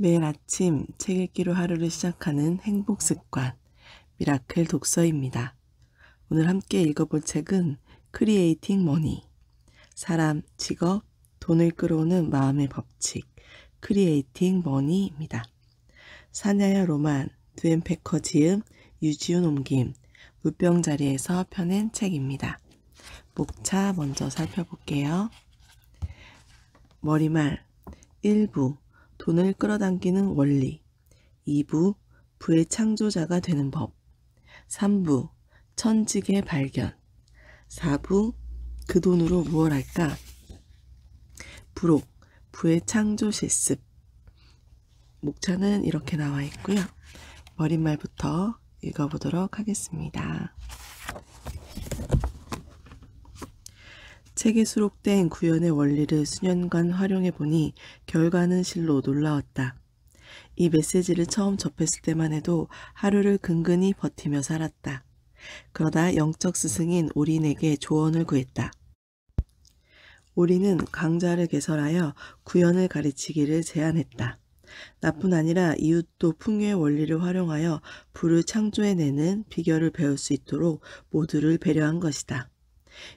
매일 아침 책 읽기로 하루를 시작하는 행복 습관, 미라클 독서입니다. 오늘 함께 읽어볼 책은 크리에이팅 머니, 사람, 직업, 돈을 끌어오는 마음의 법칙, 크리에이팅 머니입니다. 사냐야 로만, 두앤페커 지음, 유지훈 옮김, 물병자리에서 펴낸 책입니다. 목차 먼저 살펴볼게요. 머리말 1부 돈을 끌어당기는 원리 2부 부의 창조자가 되는 법 3부 천직의 발견 4부 그 돈으로 무얼 할까 부록 부의 창조 실습 목차는 이렇게 나와 있고요. 머릿말부터 읽어보도록 하겠습니다. 책에 수록된 구현의 원리를 수년간 활용해보니 결과는 실로 놀라웠다. 이 메시지를 처음 접했을 때만 해도 하루를 근근히 버티며 살았다. 그러다 영적 스승인 오린에게 조언을 구했다. 오린은 강좌를 개설하여 구현을 가르치기를 제안했다. 나뿐 아니라 이웃도 풍요의 원리를 활용하여 부를 창조해내는 비결을 배울 수 있도록 모두를 배려한 것이다.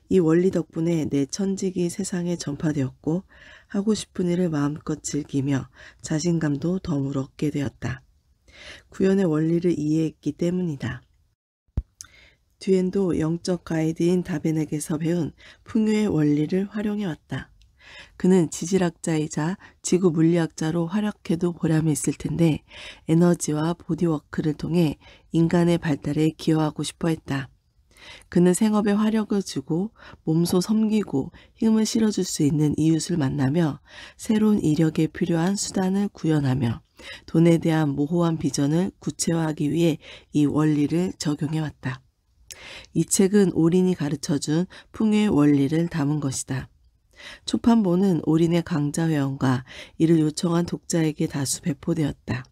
이 원리 덕분에 내 천직이 세상에 전파되었고 하고 싶은 일을 마음껏 즐기며 자신감도 덤으로 얻게 되었다. 구현의 원리를 이해했기 때문이다. 뒤엔도 영적 가이드인 다벤에게서 배운 풍요의 원리를 활용해왔다. 그는 지질학자이자 지구 물리학자로 활약해도 보람이 있을 텐데 에너지와 보디워크를 통해 인간의 발달에 기여하고 싶어 했다. 그는 생업에 화력을 주고 몸소 섬기고 힘을 실어줄 수 있는 이웃을 만나며 새로운 이력에 필요한 수단을 구현하며 돈에 대한 모호한 비전을 구체화하기 위해 이 원리를 적용해왔다. 이 책은 오린이 가르쳐준 풍요의 원리를 담은 것이다. 초판본은 오린의 강좌 회원과 이를 요청한 독자에게 다수 배포되었다.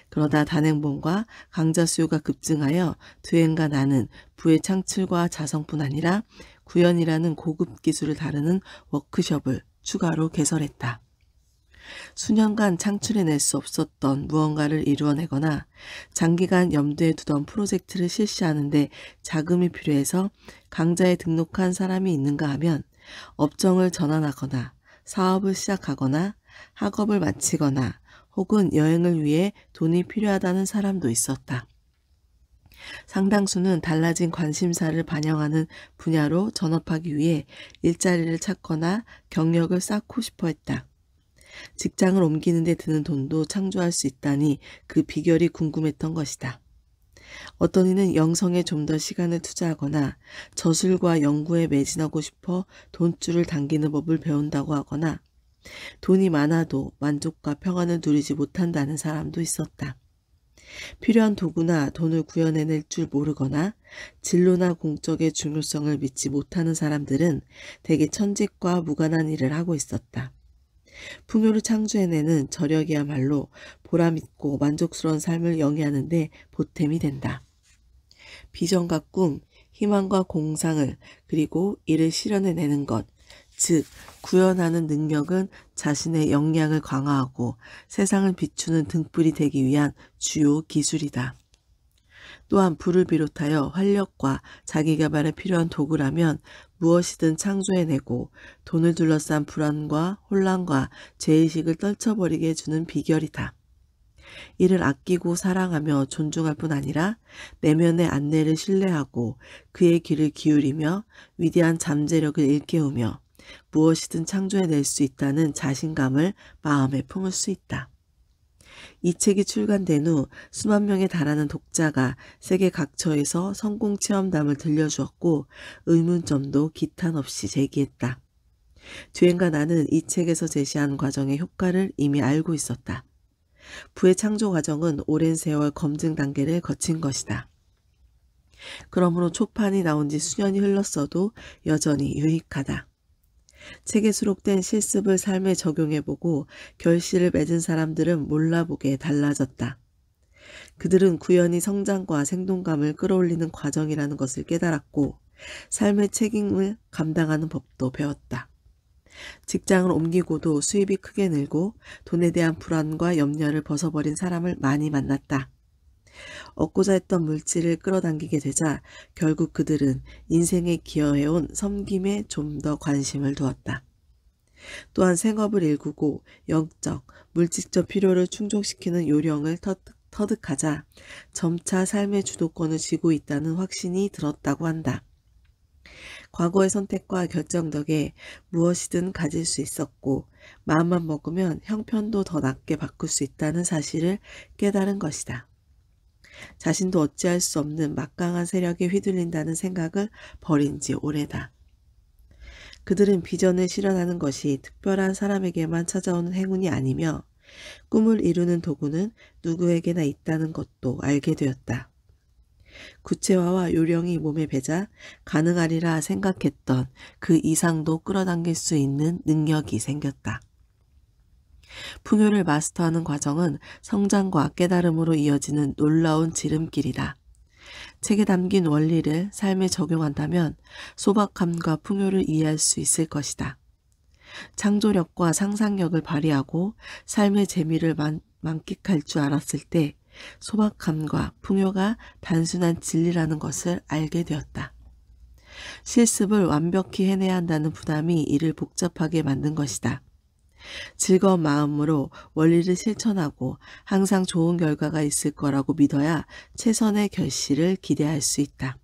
그러다 단행본과 강좌 수요가 급증하여 두엔과 나는 부의 창출과 자성뿐 아니라 구현이라는 고급 기술을 다루는 워크숍을 추가로 개설했다. 수년간 창출해낼 수 없었던 무언가를 이루어내거나 장기간 염두에 두던 프로젝트를 실시하는데 자금이 필요해서 강좌에 등록한 사람이 있는가 하면 업종을 전환하거나 사업을 시작하거나 학업을 마치거나 혹은 여행을 위해 돈이 필요하다는 사람도 있었다. 상당수는 달라진 관심사를 반영하는 분야로 전업하기 위해 일자리를 찾거나 경력을 쌓고 싶어 했다. 직장을 옮기는 데 드는 돈도 창조할 수 있다니 그 비결이 궁금했던 것이다. 어떤 이는 영성에 좀 더 시간을 투자하거나 저술과 연구에 매진하고 싶어 돈줄을 당기는 법을 배운다고 하거나 돈이 많아도 만족과 평안을 누리지 못한다는 사람도 있었다. 필요한 도구나 돈을 구현해낼 줄 모르거나 진로나 공적의 중요성을 믿지 못하는 사람들은 대개 천직과 무관한 일을 하고 있었다. 풍요를 창조해내는 저력이야말로 보람있고 만족스러운 삶을 영위하는 데 보탬이 된다. 비전과 꿈, 희망과 공상을 그리고 이를 실현해내는 것, 즉 구현하는 능력은 자신의 역량을 강화하고 세상을 비추는 등불이 되기 위한 주요 기술이다. 또한 부를 비롯하여 활력과 자기개발에 필요한 도구라면 무엇이든 창조해내고 돈을 둘러싼 불안과 혼란과 죄의식을 떨쳐버리게 해주는 비결이다. 이를 아끼고 사랑하며 존중할 뿐 아니라 내면의 안내를 신뢰하고 그의 귀를 기울이며 위대한 잠재력을 일깨우며 무엇이든 창조해낼 수 있다는 자신감을 마음에 품을 수 있다. 이 책이 출간된 후 수만 명에 달하는 독자가 세계 각처에서 성공 체험담을 들려주었고 의문점도 기탄 없이 제기했다. 두엔과 나는 이 책에서 제시한 과정의 효과를 이미 알고 있었다. 부의 창조 과정은 오랜 세월 검증 단계를 거친 것이다. 그러므로 초판이 나온 지 수년이 흘렀어도 여전히 유익하다. 책에 수록된 실습을 삶에 적용해보고 결실을 맺은 사람들은 몰라보게 달라졌다. 그들은 구현이 성장과 생동감을 끌어올리는 과정이라는 것을 깨달았고 삶의 책임을 감당하는 법도 배웠다. 직장을 옮기고도 수입이 크게 늘고 돈에 대한 불안과 염려를 벗어버린 사람을 많이 만났다. 얻고자 했던 물질을 끌어당기게 되자 결국 그들은 인생에 기여해온 섬김에 좀 더 관심을 두었다. 또한 생업을 일구고 영적, 물질적 필요를 충족시키는 요령을 터득하자 점차 삶의 주도권을 쥐고 있다는 확신이 들었다고 한다. 과거의 선택과 결정 덕에 무엇이든 가질 수 있었고 마음만 먹으면 형편도 더 낫게 바꿀 수 있다는 사실을 깨달은 것이다. 자신도 어찌할 수 없는 막강한 세력에 휘둘린다는 생각을 버린 지 오래다. 그들은 비전을 실현하는 것이 특별한 사람에게만 찾아오는 행운이 아니며 꿈을 이루는 도구는 누구에게나 있다는 것도 알게 되었다. 구체화와 요령이 몸에 배자 가능하리라 생각했던 그 이상도 끌어당길 수 있는 능력이 생겼다. 풍요를 마스터하는 과정은 성장과 깨달음으로 이어지는 놀라운 지름길이다. 책에 담긴 원리를 삶에 적용한다면 소박함과 풍요를 이해할 수 있을 것이다. 창조력과 상상력을 발휘하고 삶의 재미를 만끽할 줄 알았을 때 소박함과 풍요가 단순한 진리라는 것을 알게 되었다. 실습을 완벽히 해내야 한다는 부담이 이를 복잡하게 만든 것이다. 즐거운 마음으로 원리를 실천하고 항상 좋은 결과가 있을 거라고 믿어야 최선의 결실을 기대할 수 있다.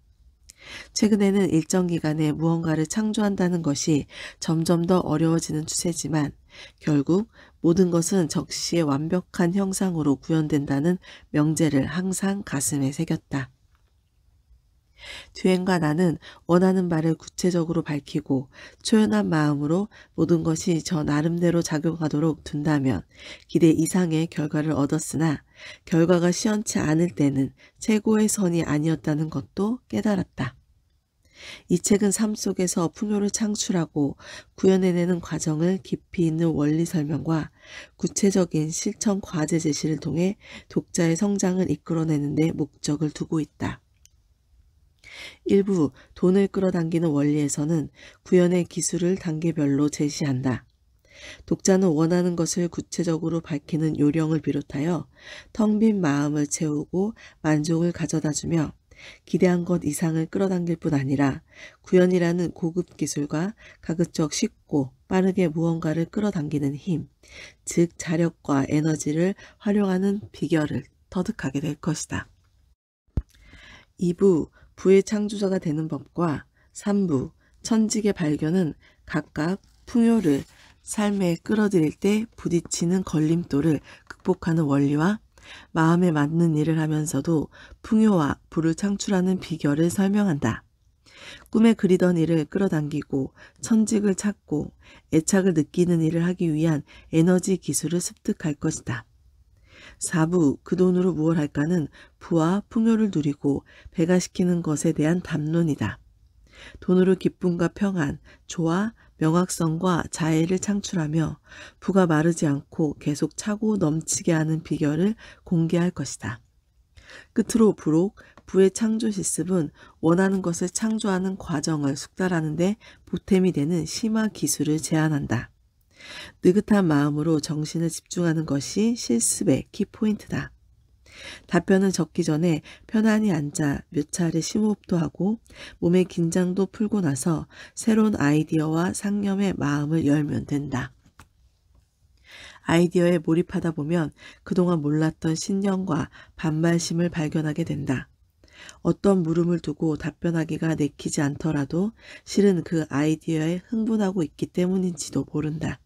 최근에는 일정 기간에 무언가를 창조한다는 것이 점점 더 어려워지는 추세지만 결국 모든 것은 적시의 완벽한 형상으로 구현된다는 명제를 항상 가슴에 새겼다. 뒤엔과 나는 원하는 바를 구체적으로 밝히고 초연한 마음으로 모든 것이 저 나름대로 작용하도록 둔다면 기대 이상의 결과를 얻었으나 결과가 시원치 않을 때는 최고의 선이 아니었다는 것도 깨달았다. 이 책은 삶 속에서 풍요를 창출하고 구현해내는 과정을 깊이 있는 원리 설명과 구체적인 실천 과제 제시를 통해 독자의 성장을 이끌어내는 데 목적을 두고 있다. 일부 돈을 끌어당기는 원리에서는 구현의 기술을 단계별로 제시한다. 독자는 원하는 것을 구체적으로 밝히는 요령을 비롯하여 텅 빈 마음을 채우고 만족을 가져다주며 기대한 것 이상을 끌어당길 뿐 아니라 구현이라는 고급 기술과 가급적 쉽고 빠르게 무언가를 끌어당기는 힘, 즉 자력과 에너지를 활용하는 비결을 터득하게 될 것이다. 2부 부의 창조자가 되는 법과 3부 천직의 발견은 각각 풍요를 삶에 끌어들일 때 부딪히는 걸림돌을 극복하는 원리와 마음에 맞는 일을 하면서도 풍요와 부를 창출하는 비결을 설명한다. 꿈에 그리던 일을 끌어당기고 천직을 찾고 애착을 느끼는 일을 하기 위한 에너지 기술을 습득할 것이다. 4부 그 돈으로 무엇 할까는 부와 풍요를 누리고 배가시키는 것에 대한 담론이다. 돈으로 기쁨과 평안, 조화, 명확성과 자애를 창출하며 부가 마르지 않고 계속 차고 넘치게 하는 비결을 공개할 것이다. 끝으로 부록, 부의 창조 실습은 원하는 것을 창조하는 과정을 숙달하는 데 보탬이 되는 심화 기술을 제안한다. 느긋한 마음으로 정신을 집중하는 것이 실습의 키포인트다. 답변을 적기 전에 편안히 앉아 몇 차례 심호흡도 하고 몸의 긴장도 풀고 나서 새로운 아이디어와 상념의 마음을 열면 된다. 아이디어에 몰입하다 보면 그동안 몰랐던 신념과 반발심을 발견하게 된다. 어떤 물음을 두고 답변하기가 내키지 않더라도 실은 그 아이디어에 흥분하고 있기 때문인지도 모른다.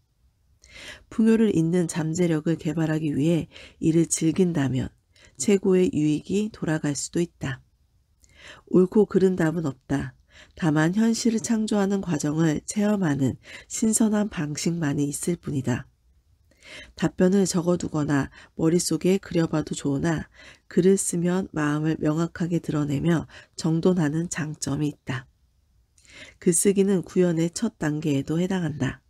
풍요를 잇는 잠재력을 개발하기 위해 이를 즐긴다면 최고의 유익이 돌아갈 수도 있다. 옳고 그른 답은 없다. 다만 현실을 창조하는 과정을 체험하는 신선한 방식만이 있을 뿐이다. 답변을 적어두거나 머릿속에 그려봐도 좋으나 글을 쓰면 마음을 명확하게 드러내며 정돈하는 장점이 있다. 글쓰기는 구현의 첫 단계에도 해당한다.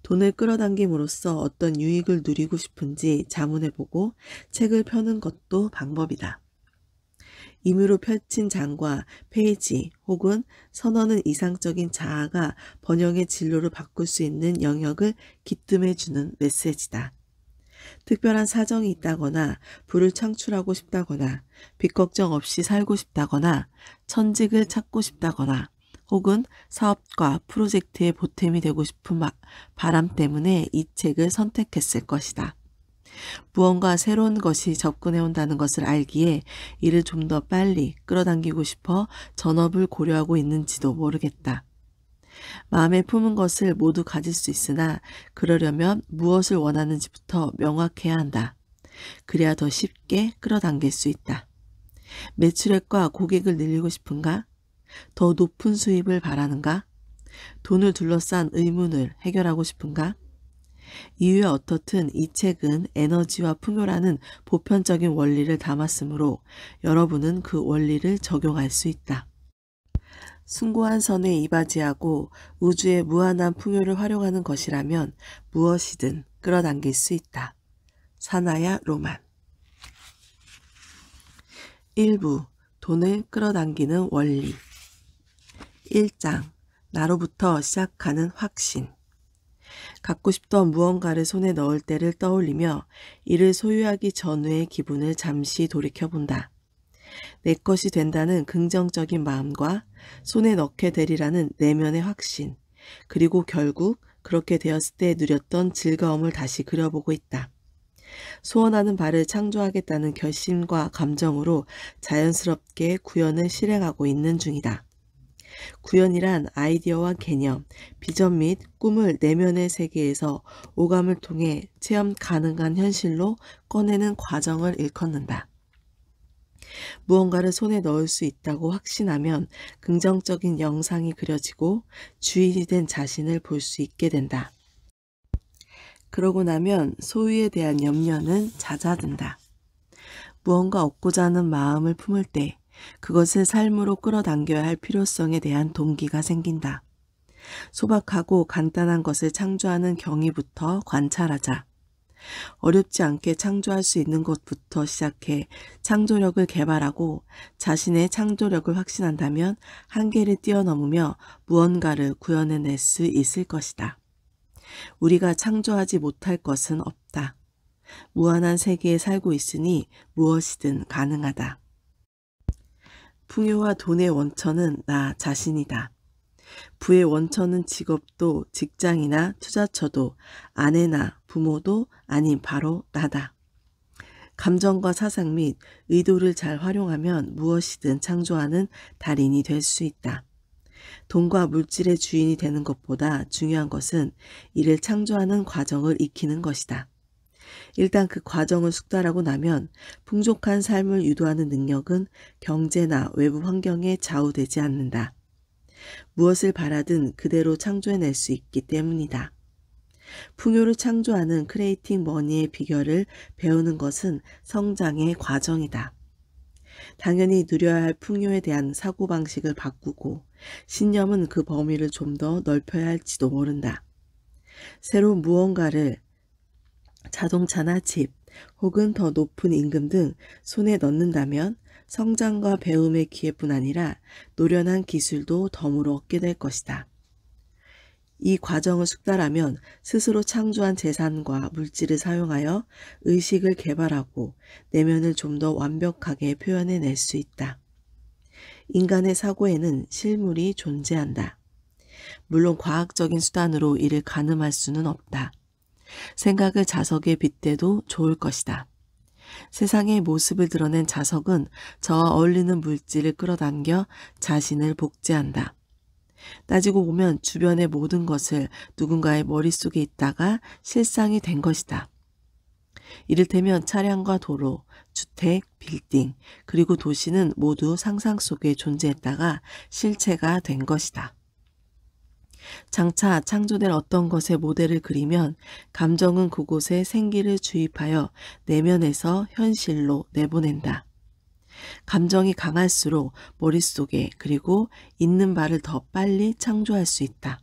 돈을 끌어당김으로써 어떤 유익을 누리고 싶은지 자문해보고 책을 펴는 것도 방법이다. 임의로 펼친 장과 페이지 혹은 선언은 이상적인 자아가 번영의 진로를 바꿀 수 있는 영역을 기뜸해주는 메시지다. 특별한 사정이 있다거나 부를 창출하고 싶다거나 빚 걱정 없이 살고 싶다거나 천직을 찾고 싶다거나 혹은 사업과 프로젝트의 보탬이 되고 싶은 바람 때문에 이 책을 선택했을 것이다. 무언가 새로운 것이 접근해 온다는 것을 알기에 이를 좀 더 빨리 끌어당기고 싶어 전업을 고려하고 있는지도 모르겠다. 마음에 품은 것을 모두 가질 수 있으나 그러려면 무엇을 원하는지부터 명확해야 한다. 그래야 더 쉽게 끌어당길 수 있다. 매출액과 고객을 늘리고 싶은가? 더 높은 수입을 바라는가? 돈을 둘러싼 의문을 해결하고 싶은가? 이유에 어떻든 이 책은 에너지와 풍요라는 보편적인 원리를 담았으므로 여러분은 그 원리를 적용할 수 있다. 숭고한 선에 이바지하고 우주의 무한한 풍요를 활용하는 것이라면 무엇이든 끌어당길 수 있다. 사나야 로만. 1부 돈을 끌어당기는 원리. 1장 나로부터 시작하는 확신. 갖고 싶던 무언가를 손에 넣을 때를 떠올리며 이를 소유하기 전후의 기분을 잠시 돌이켜본다. 내 것이 된다는 긍정적인 마음과 손에 넣게 되리라는 내면의 확신, 그리고 결국 그렇게 되었을 때 누렸던 즐거움을 다시 그려보고 있다. 소원하는 바를 창조하겠다는 결심과 감정으로 자연스럽게 구현을 실행하고 있는 중이다. 구현이란 아이디어와 개념, 비전 및 꿈을 내면의 세계에서 오감을 통해 체험 가능한 현실로 꺼내는 과정을 일컫는다. 무언가를 손에 넣을 수 있다고 확신하면 긍정적인 영상이 그려지고 주인이 된 자신을 볼 수 있게 된다. 그러고 나면 소유에 대한 염려는 잦아든다. 무언가 얻고자 하는 마음을 품을 때 그것을 삶으로 끌어당겨야 할 필요성에 대한 동기가 생긴다. 소박하고 간단한 것을 창조하는 경위부터 관찰하자. 어렵지 않게 창조할 수 있는 것부터 시작해 창조력을 개발하고 자신의 창조력을 확신한다면 한계를 뛰어넘으며 무언가를 구현해낼 수 있을 것이다. 우리가 창조하지 못할 것은 없다. 무한한 세계에 살고 있으니 무엇이든 가능하다. 풍요와 돈의 원천은 나 자신이다. 부의 원천은 직업도 직장이나 투자처도 아내나 부모도 아닌 바로 나다. 감정과 사상 및 의도를 잘 활용하면 무엇이든 창조하는 달인이 될 수 있다. 돈과 물질의 주인이 되는 것보다 중요한 것은 이를 창조하는 과정을 익히는 것이다. 일단 그 과정을 숙달하고 나면 풍족한 삶을 유도하는 능력은 경제나 외부 환경에 좌우되지 않는다. 무엇을 바라든 그대로 창조해낼 수 있기 때문이다. 풍요를 창조하는 크리에이팅 머니의 비결을 배우는 것은 성장의 과정이다. 당연히 누려야 할 풍요에 대한 사고방식을 바꾸고 신념은 그 범위를 좀 더 넓혀야 할지도 모른다. 새로운 무언가를 자동차나 집 혹은 더 높은 임금 등 손에 넣는다면 성장과 배움의 기회뿐 아니라 노련한 기술도 덤으로 얻게 될 것이다. 이 과정을 숙달하면 스스로 창조한 재산과 물질을 사용하여 의식을 개발하고 내면을 좀 더 완벽하게 표현해낼 수 있다. 인간의 사고에는 실물이 존재한다. 물론 과학적인 수단으로 이를 가늠할 수는 없다. 생각을 자석에 빗대도 좋을 것이다. 세상의 모습을 드러낸 자석은 저와 어울리는 물질을 끌어당겨 자신을 복제한다. 따지고 보면 주변의 모든 것을 누군가의 머릿속에 있다가 실상이 된 것이다. 이를테면 차량과 도로, 주택, 빌딩, 그리고 도시는 모두 상상 속에 존재했다가 실체가 된 것이다. 장차 창조될 어떤 것의 모델을 그리면 감정은 그곳에 생기를 주입하여 내면에서 현실로 내보낸다. 감정이 강할수록 머릿속에 그리고 있는 바를 더 빨리 창조할 수 있다.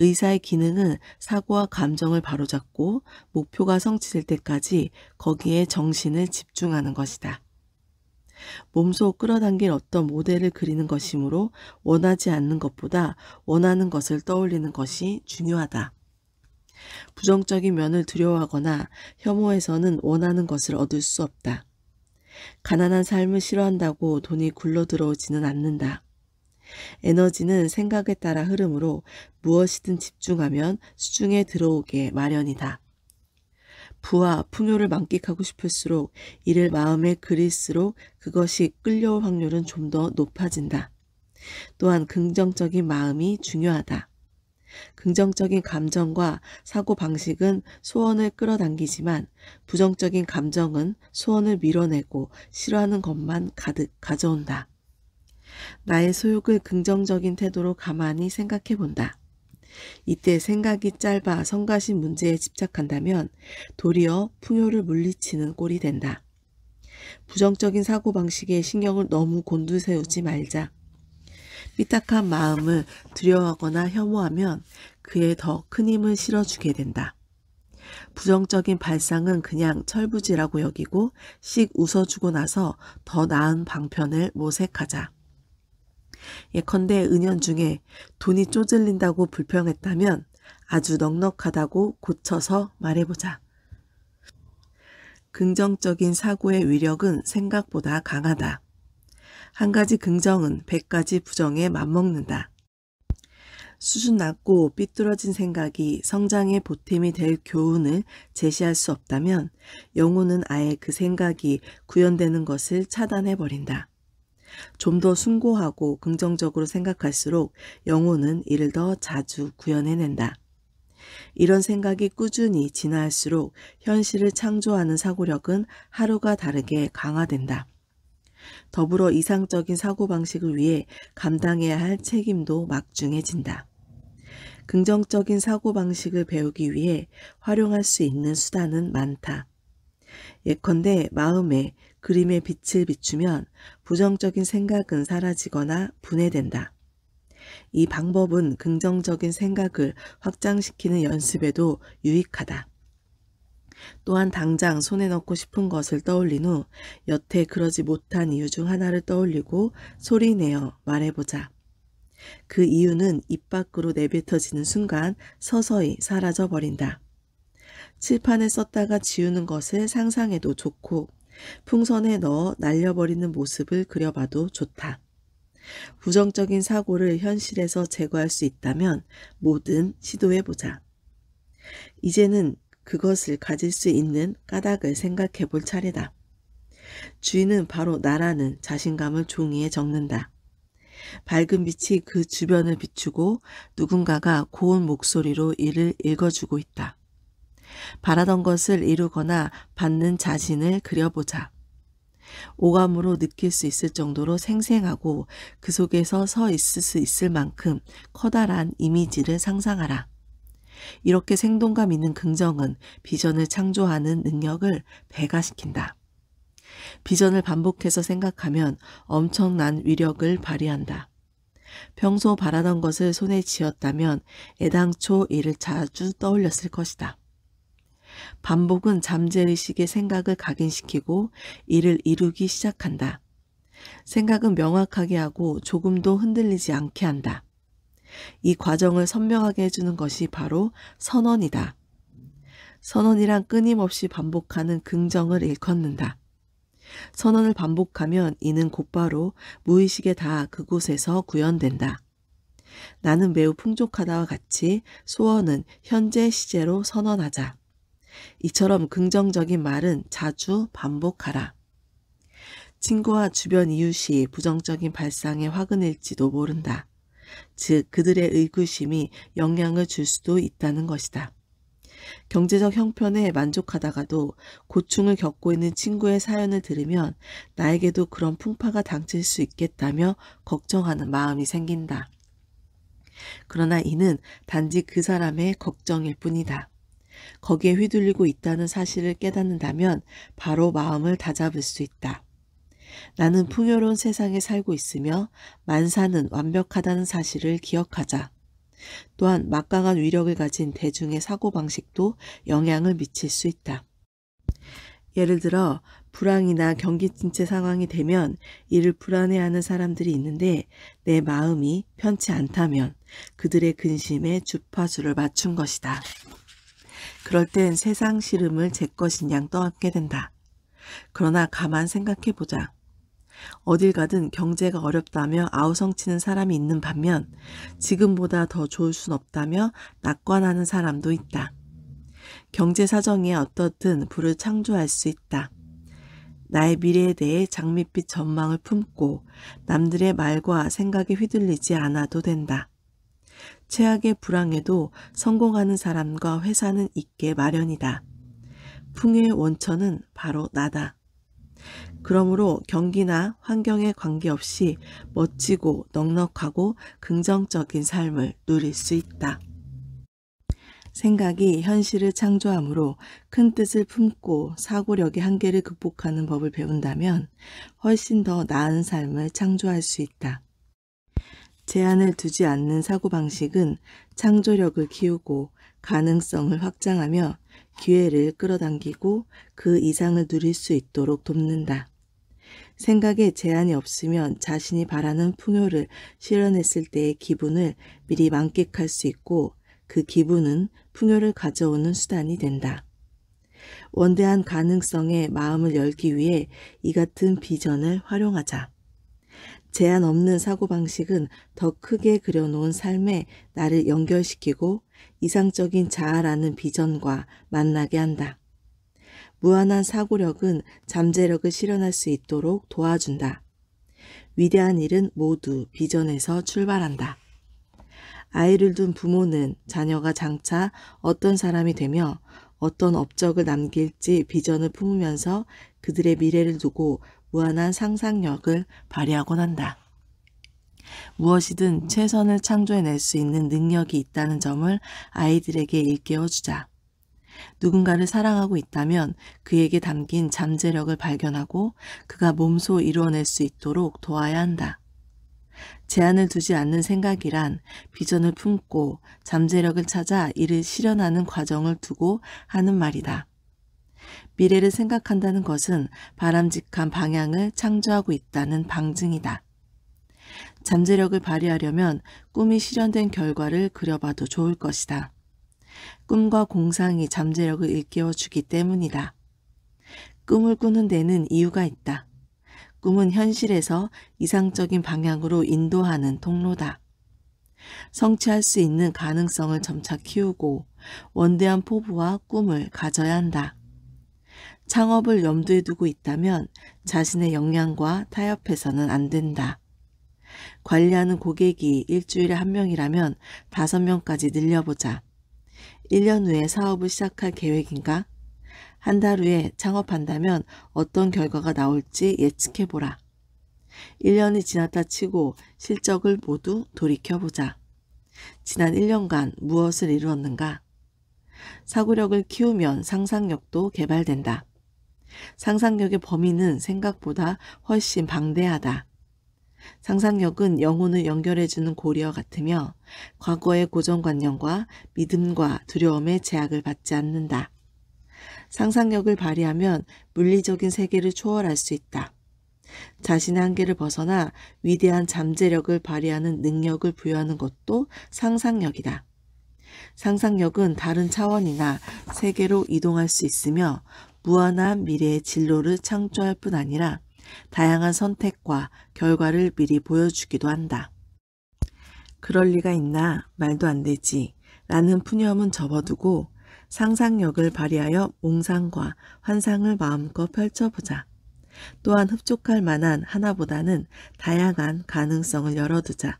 의사의 기능은 사고와 감정을 바로잡고 목표가 성취될 때까지 거기에 정신을 집중하는 것이다. 몸소 끌어당길 어떤 모델을 그리는 것이므로 원하지 않는 것보다 원하는 것을 떠올리는 것이 중요하다. 부정적인 면을 두려워하거나 혐오해서는 원하는 것을 얻을 수 없다. 가난한 삶을 싫어한다고 돈이 굴러 들어오지는 않는다. 에너지는 생각에 따라 흐르므로 무엇이든 집중하면 수중에 들어오게 마련이다. 부와 풍요를 만끽하고 싶을수록 이를 마음에 그릴수록 그것이 끌려올 확률은 좀 더 높아진다. 또한 긍정적인 마음이 중요하다. 긍정적인 감정과 사고방식은 소원을 끌어당기지만 부정적인 감정은 소원을 밀어내고 싫어하는 것만 가득 가져온다. 나의 소욕을 긍정적인 태도로 가만히 생각해 본다. 이때 생각이 짧아 성가신 문제에 집착한다면 도리어 풍요를 물리치는 꼴이 된다. 부정적인 사고방식에 신경을 너무 곤두세우지 말자. 삐딱한 마음을 두려워하거나 혐오하면 그에 더 큰 힘을 실어주게 된다. 부정적인 발상은 그냥 철부지라고 여기고 씩 웃어주고 나서 더 나은 방편을 모색하자. 예컨대 은연중에 돈이 쪼들린다고 불평했다면 아주 넉넉하다고 고쳐서 말해보자. 긍정적인 사고의 위력은 생각보다 강하다. 한 가지 긍정은 100가지 부정에 맞먹는다. 수준 낮고 삐뚤어진 생각이 성장의 보탬이 될 교훈을 제시할 수 없다면 영혼은 아예 그 생각이 구현되는 것을 차단해버린다. 좀 더 숭고하고 긍정적으로 생각할수록 영혼은 이를 더 자주 구현해낸다. 이런 생각이 꾸준히 진화할수록 현실을 창조하는 사고력은 하루가 다르게 강화된다. 더불어 이상적인 사고방식을 위해 감당해야 할 책임도 막중해진다. 긍정적인 사고방식을 배우기 위해 활용할 수 있는 수단은 많다. 예컨대 마음에 그림의 빛을 비추면 부정적인 생각은 사라지거나 분해된다. 이 방법은 긍정적인 생각을 확장시키는 연습에도 유익하다. 또한 당장 손에 넣고 싶은 것을 떠올린 후 여태 그러지 못한 이유 중 하나를 떠올리고 소리내어 말해보자. 그 이유는 입 밖으로 내뱉어지는 순간 서서히 사라져 버린다. 칠판에 썼다가 지우는 것을 상상해도 좋고 풍선에 넣어 날려버리는 모습을 그려봐도 좋다. 부정적인 사고를 현실에서 제거할 수 있다면 뭐든 시도해보자. 이제는 그것을 가질 수 있는 까닭을 생각해 볼 차례다. 주인은 바로 나라는 자신감을 종이에 적는다. 밝은 빛이 그 주변을 비추고 누군가가 고운 목소리로 이를 읽어주고 있다. 바라던 것을 이루거나 받는 자신을 그려보자. 오감으로 느낄 수 있을 정도로 생생하고 그 속에서 서 있을 수 있을 만큼 커다란 이미지를 상상하라. 이렇게 생동감 있는 긍정은 비전을 창조하는 능력을 배가시킨다. 비전을 반복해서 생각하면 엄청난 위력을 발휘한다. 평소 바라던 것을 손에 쥐었다면 애당초 이를 자주 떠올렸을 것이다. 반복은 잠재의식의 생각을 각인시키고 이를 이루기 시작한다. 생각은 명확하게 하고 조금도 흔들리지 않게 한다. 이 과정을 선명하게 해주는 것이 바로 선언이다. 선언이란 끊임없이 반복하는 긍정을 일컫는다. 선언을 반복하면 이는 곧바로 무의식에 다 그곳에서 구현된다. 나는 매우 풍족하다와 같이 소원은 현재 시제로 선언하자. 이처럼 긍정적인 말은 자주 반복하라. 친구와 주변 이웃이 부정적인 발상에 화근일지도 모른다. 즉 그들의 의구심이 영향을 줄 수도 있다는 것이다. 경제적 형편에 만족하다가도 고충을 겪고 있는 친구의 사연을 들으면 나에게도 그런 풍파가 닥칠 수 있겠다며 걱정하는 마음이 생긴다. 그러나 이는 단지 그 사람의 걱정일 뿐이다. 거기에 휘둘리고 있다는 사실을 깨닫는다면 바로 마음을 다잡을 수 있다. 나는 풍요로운 세상에 살고 있으며 만사는 완벽하다는 사실을 기억하자. 또한 막강한 위력을 가진 대중의 사고방식도 영향을 미칠 수 있다. 예를 들어 불황이나 경기 침체 상황이 되면 이를 불안해하는 사람들이 있는데 내 마음이 편치 않다면 그들의 근심에 주파수를 맞춘 것이다. 그럴 땐 세상 시름을 제 것인 양 떠안게 된다. 그러나 가만 생각해보자. 어딜 가든 경제가 어렵다며 아우성치는 사람이 있는 반면 지금보다 더 좋을 순 없다며 낙관하는 사람도 있다. 경제 사정이 어떻든 부를 창조할 수 있다. 나의 미래에 대해 장밋빛 전망을 품고 남들의 말과 생각에 휘둘리지 않아도 된다. 최악의 불황에도 성공하는 사람과 회사는 있게 마련이다. 풍요의 원천은 바로 나다. 그러므로 경기나 환경에 관계없이 멋지고 넉넉하고 긍정적인 삶을 누릴 수 있다. 생각이 현실을 창조하므로 큰 뜻을 품고 사고력의 한계를 극복하는 법을 배운다면 훨씬 더 나은 삶을 창조할 수 있다. 제한을 두지 않는 사고방식은 창조력을 키우고 가능성을 확장하며 기회를 끌어당기고 그 이상을 누릴 수 있도록 돕는다. 생각에 제한이 없으면 자신이 바라는 풍요를 실현했을 때의 기분을 미리 만끽할 수 있고 그 기분은 풍요를 가져오는 수단이 된다. 원대한 가능성에 마음을 열기 위해 이 같은 비전을 활용하자. 제한 없는 사고방식은 더 크게 그려놓은 삶에 나를 연결시키고 이상적인 자아라는 비전과 만나게 한다. 무한한 사고력은 잠재력을 실현할 수 있도록 도와준다. 위대한 일은 모두 비전에서 출발한다. 아이를 둔 부모는 자녀가 장차 어떤 사람이 되며 어떤 업적을 남길지 비전을 품으면서 그들의 미래를 두고 무한한 상상력을 발휘하곤 한다. 무엇이든 최선을 창조해낼 수 있는 능력이 있다는 점을 아이들에게 일깨워주자. 누군가를 사랑하고 있다면 그에게 담긴 잠재력을 발견하고 그가 몸소 이루어낼 수 있도록 도와야 한다. 제한을 두지 않는 생각이란 비전을 품고 잠재력을 찾아 이를 실현하는 과정을 두고 하는 말이다. 미래를 생각한다는 것은 바람직한 방향을 창조하고 있다는 방증이다. 잠재력을 발휘하려면 꿈이 실현된 결과를 그려봐도 좋을 것이다. 꿈과 공상이 잠재력을 일깨워주기 때문이다. 꿈을 꾸는 데는 이유가 있다. 꿈은 현실에서 이상적인 방향으로 인도하는 통로다. 성취할 수 있는 가능성을 점차 키우고 원대한 포부와 꿈을 가져야 한다. 창업을 염두에 두고 있다면 자신의 역량과 타협해서는 안 된다. 관리하는 고객이 일주일에 1명이라면 5명까지 늘려보자. 1년 후에 사업을 시작할 계획인가? 한 달 후에 창업한다면 어떤 결과가 나올지 예측해보라. 1년이 지났다 치고 실적을 모두 돌이켜보자. 지난 1년간 무엇을 이루었는가? 사고력을 키우면 상상력도 개발된다. 상상력의 범위는 생각보다 훨씬 방대하다. 상상력은 영혼을 연결해주는 고리와 같으며 과거의 고정관념과 믿음과 두려움의 제약을 받지 않는다. 상상력을 발휘하면 물리적인 세계를 초월할 수 있다. 자신의 한계를 벗어나 위대한 잠재력을 발휘하는 능력을 부여하는 것도 상상력이다. 상상력은 다른 차원이나 세계로 이동할 수 있으며 무한한 미래의 진로를 창조할 뿐 아니라 다양한 선택과 결과를 미리 보여주기도 한다. 그럴 리가 있나? 말도 안 되지. 라는 푸념은 접어두고 상상력을 발휘하여 몽상과 환상을 마음껏 펼쳐보자. 또한 흡족할 만한 하나보다는 다양한 가능성을 열어두자.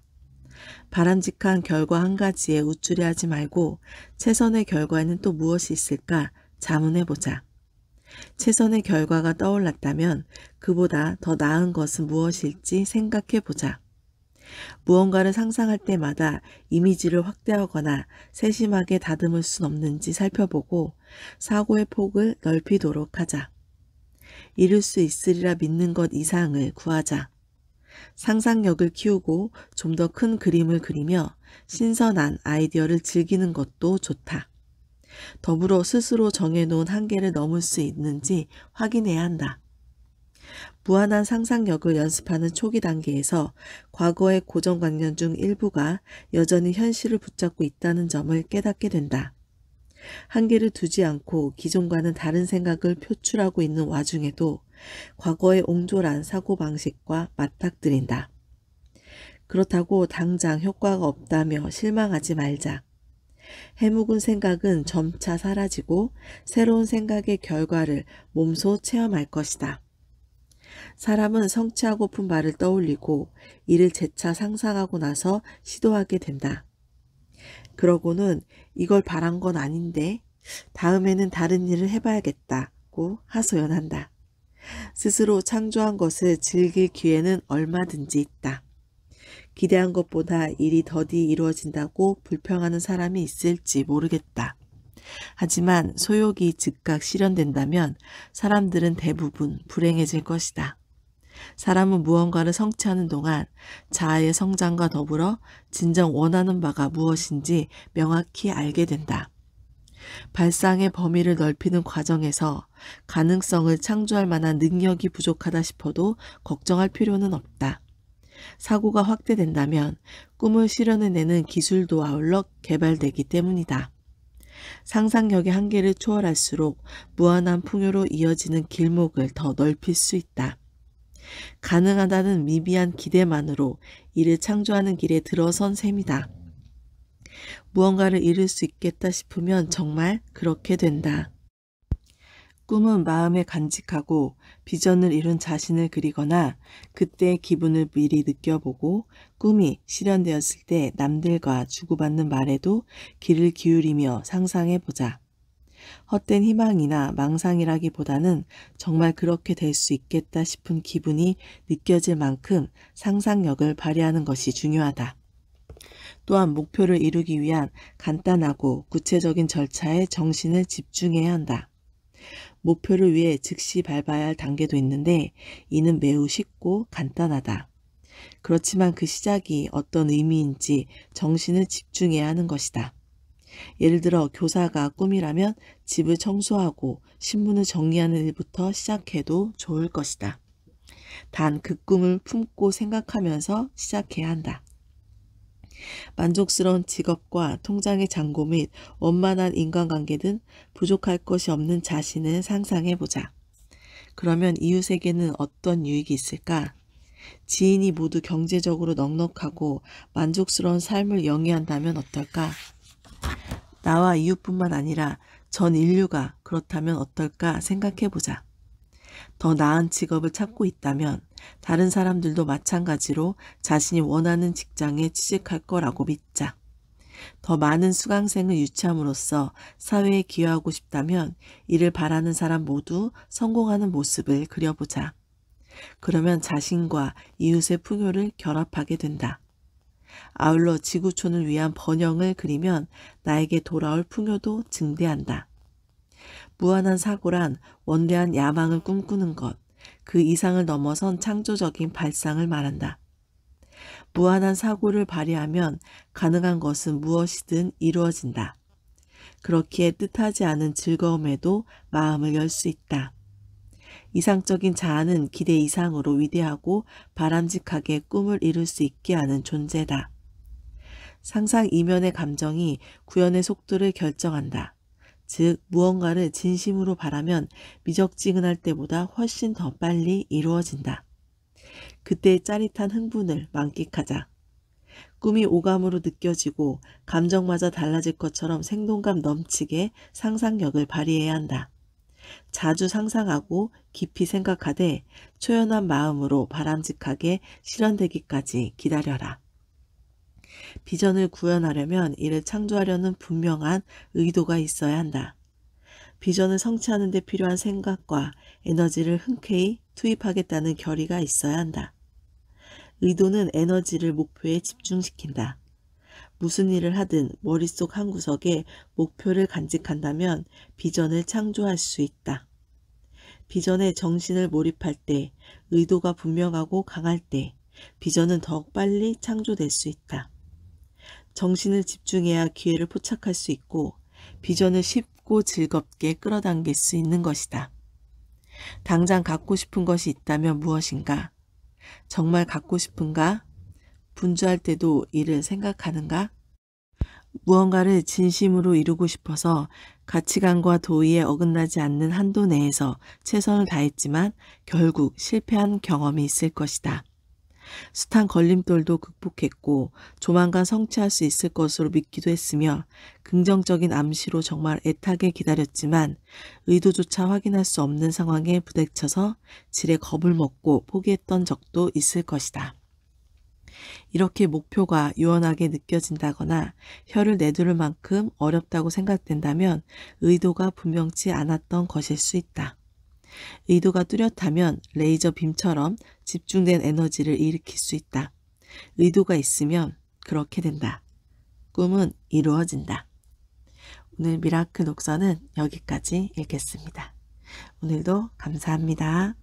바람직한 결과 한 가지에 우쭐해하지 말고 최선의 결과에는 또 무엇이 있을까 자문해보자. 최선의 결과가 떠올랐다면 그보다 더 나은 것은 무엇일지 생각해보자. 무언가를 상상할 때마다 이미지를 확대하거나 세심하게 다듬을 순 없는지 살펴보고 사고의 폭을 넓히도록 하자. 이룰 수 있으리라 믿는 것 이상을 구하자. 상상력을 키우고 좀 더 큰 그림을 그리며 신선한 아이디어를 즐기는 것도 좋다. 더불어 스스로 정해놓은 한계를 넘을 수 있는지 확인해야 한다. 무한한 상상력을 연습하는 초기 단계에서 과거의 고정관념 중 일부가 여전히 현실을 붙잡고 있다는 점을 깨닫게 된다. 한계를 두지 않고 기존과는 다른 생각을 표출하고 있는 와중에도 과거의 옹졸한 사고방식과 맞닥뜨린다. 그렇다고 당장 효과가 없다며 실망하지 말자. 해묵은 생각은 점차 사라지고 새로운 생각의 결과를 몸소 체험할 것이다. 사람은 성취하고픈 바를 떠올리고 이를 재차 상상하고 나서 시도하게 된다. 그러고는 이걸 바란 건 아닌데 다음에는 다른 일을 해봐야겠다고 하소연한다. 스스로 창조한 것을 즐길 기회는 얼마든지 있다. 기대한 것보다 일이 더디 이루어진다고 불평하는 사람이 있을지 모르겠다. 하지만 소욕이 즉각 실현된다면 사람들은 대부분 불행해질 것이다. 사람은 무언가를 성취하는 동안 자아의 성장과 더불어 진정 원하는 바가 무엇인지 명확히 알게 된다. 발상의 범위를 넓히는 과정에서 가능성을 창조할 만한 능력이 부족하다 싶어도 걱정할 필요는 없다. 사고가 확대된다면 꿈을 실현해내는 기술도 아울러 개발되기 때문이다. 상상력의 한계를 초월할수록 무한한 풍요로 이어지는 길목을 더 넓힐 수 있다. 가능하다는 미비한 기대만으로 이를 창조하는 길에 들어선 셈이다. 무언가를 이룰 수 있겠다 싶으면 정말 그렇게 된다. 꿈은 마음에 간직하고 비전을 이룬 자신을 그리거나 그때의 기분을 미리 느껴보고 꿈이 실현되었을 때 남들과 주고받는 말에도 귀를 기울이며 상상해보자. 헛된 희망이나 망상이라기보다는 정말 그렇게 될 수 있겠다 싶은 기분이 느껴질 만큼 상상력을 발휘하는 것이 중요하다. 또한 목표를 이루기 위한 간단하고 구체적인 절차에 정신을 집중해야 한다. 목표를 위해 즉시 밟아야 할 단계도 있는데 이는 매우 쉽고 간단하다. 그렇지만 그 시작이 어떤 의미인지 정신을 집중해야 하는 것이다. 예를 들어 교사가 꿈이라면 집을 청소하고 신문을 정리하는 일부터 시작해도 좋을 것이다. 단 그 꿈을 품고 생각하면서 시작해야 한다. 만족스러운 직업과 통장의 잔고 및 원만한 인간관계든 부족할 것이 없는 자신을 상상해보자. 그러면 이웃에게는 어떤 유익이 있을까? 지인이 모두 경제적으로 넉넉하고 만족스러운 삶을 영위한다면 어떨까? 나와 이웃뿐만 아니라 전 인류가 그렇다면 어떨까 생각해보자. 더 나은 직업을 찾고 있다면 다른 사람들도 마찬가지로 자신이 원하는 직장에 취직할 거라고 믿자. 더 많은 수강생을 유치함으로써 사회에 기여하고 싶다면 이를 바라는 사람 모두 성공하는 모습을 그려보자. 그러면 자신과 이웃의 풍요를 결합하게 된다. 아울러 지구촌을 위한 번영을 그리면 나에게 돌아올 풍요도 증대한다. 무한한 사고란 원대한 야망을 꿈꾸는 것, 그 이상을 넘어선 창조적인 발상을 말한다. 무한한 사고를 발휘하면 가능한 것은 무엇이든 이루어진다. 그렇기에 뜻하지 않은 즐거움에도 마음을 열 수 있다. 이상적인 자아는 기대 이상으로 위대하고 바람직하게 꿈을 이룰 수 있게 하는 존재다. 상상 이면의 감정이 구현의 속도를 결정한다. 즉 무언가를 진심으로 바라면 미적지근할 때보다 훨씬 더 빨리 이루어진다. 그때의 짜릿한 흥분을 만끽하자. 꿈이 오감으로 느껴지고 감정마저 달라질 것처럼 생동감 넘치게 상상력을 발휘해야 한다. 자주 상상하고 깊이 생각하되 초연한 마음으로 바람직하게 실현되기까지 기다려라. 비전을 구현하려면 이를 창조하려는 분명한 의도가 있어야 한다. 비전을 성취하는 데 필요한 생각과 에너지를 흔쾌히 투입하겠다는 결의가 있어야 한다. 의도는 에너지를 목표에 집중시킨다. 무슨 일을 하든 머릿속 한 구석에 목표를 간직한다면 비전을 창조할 수 있다. 비전에 정신을 몰입할 때, 의도가 분명하고 강할 때 비전은 더욱 빨리 창조될 수 있다. 정신을 집중해야 기회를 포착할 수 있고 비전을 쉽고 즐겁게 끌어당길 수 있는 것이다. 당장 갖고 싶은 것이 있다면 무엇인가? 정말 갖고 싶은가? 분주할 때도 이를 생각하는가? 무언가를 진심으로 이루고 싶어서 가치관과 도의에 어긋나지 않는 한도 내에서 최선을 다했지만 결국 실패한 경험이 있을 것이다. 숱한 걸림돌도 극복했고 조만간 성취할 수 있을 것으로 믿기도 했으며 긍정적인 암시로 정말 애타게 기다렸지만 의도조차 확인할 수 없는 상황에 부딪혀서 지레 겁을 먹고 포기했던 적도 있을 것이다. 이렇게 목표가 요원하게 느껴진다거나 혀를 내두를 만큼 어렵다고 생각된다면 의도가 분명치 않았던 것일 수 있다. 의도가 뚜렷하면 레이저 빔처럼 집중된 에너지를 일으킬 수 있다. 의도가 있으면 그렇게 된다. 꿈은 이루어진다. 오늘 미라클 독서는 여기까지 읽겠습니다. 오늘도 감사합니다.